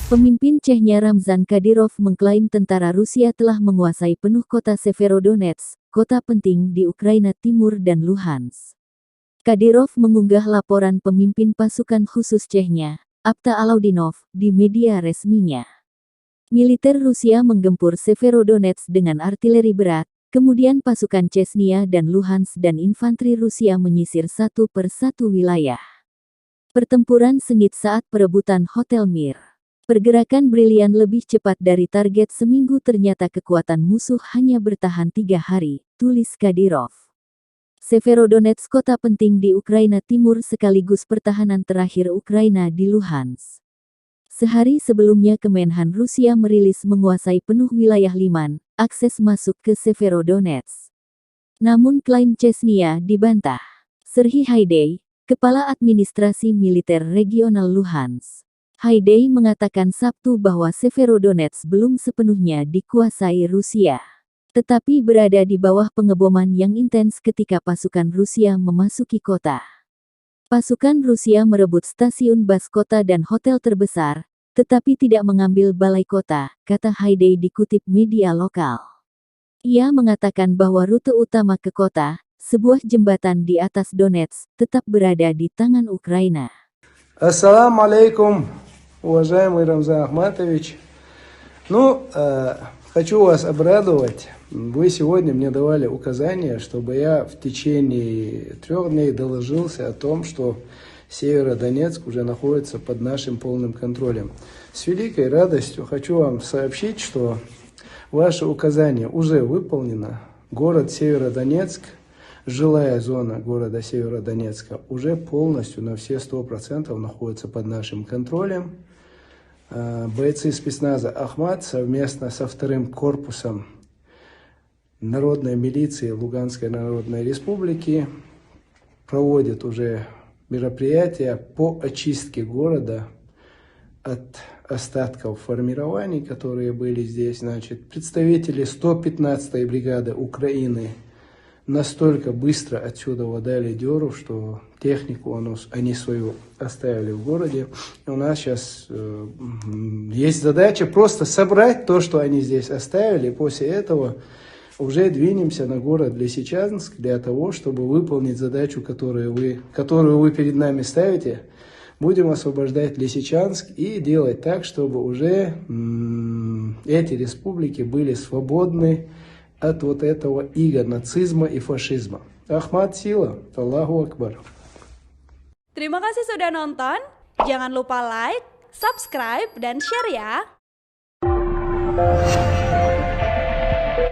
Pemimpin Chechnya Ramzan Kadyrov mengklaim tentara Rusia telah menguasai penuh kota Severodonetsk, kota penting di Ukraina Timur dan Luhansk. Kadyrov mengunggah laporan pemimpin pasukan khusus Chechnya, Apta Alaudinov, di media resminya. Militer Rusia menggempur Severodonetsk dengan artileri berat, kemudian pasukan Chechnya dan Luhansk dan infanteri Rusia menyisir satu persatu wilayah. Pertempuran sengit saat perebutan Hotel Mir. Pergerakan brilian lebih cepat dari target seminggu, ternyata kekuatan musuh hanya bertahan 3 hari, tulis Kadyrov. Severodonetsk kota penting di Ukraina Timur sekaligus pertahanan terakhir Ukraina di Luhansk. Sehari sebelumnya Kemenhan Rusia merilis menguasai penuh wilayah Liman, akses masuk ke Severodonetsk. Namun klaim Chechnya dibantah. Serhiy Haidai, Kepala Administrasi Militer Regional Luhansk. Haidai mengatakan Sabtu bahwa Severodonetsk belum sepenuhnya dikuasai Rusia, tetapi berada di bawah pengeboman yang intens ketika pasukan Rusia memasuki kota. Pasukan Rusia merebut stasiun bas kota dan hotel terbesar, tetapi tidak mengambil balai kota, kata Haidai dikutip media lokal. Ia mengatakan bahwa rute utama ke kota, sebuah jembatan di atas Donetsk, tetap berada di tangan Ukraina. Ассаламу алейкум, уважаемый Рамзан Ахматович. Хочу вас обрадовать. Вы сегодня мне давали указание, чтобы я в течение 3 дней доложился о том, что Северодонецк уже находится под нашим полным контролем. С великой радостью хочу вам сообщить, что ваше указание уже выполнено. Город Северодонецк, жилая зона города Северодонецка уже полностью на все 100% находится под нашим контролем. Бойцы спецназа Ахмат совместно со 2-м корпусом народной милиции Луганской Народной Республики проводят уже мероприятия по очистке города от остатков формирований, которые были здесь. Представители 115-й бригады Украины настолько быстро отсюда дали дёру, что технику они свою оставили в городе. И у нас сейчас есть задача просто собрать то, что они здесь оставили. И после этого уже двинемся на город Лисичанск для того, чтобы выполнить задачу, которую вы перед нами ставите. Будем освобождать Лисичанск и делать так, чтобы уже эти республики были свободны от вот этого ига нацизма и фашизма. Ахмат сила, Аллаху Акбар. Terima kasih sudah nonton. Jangan lupa like, subscribe, dan share ya.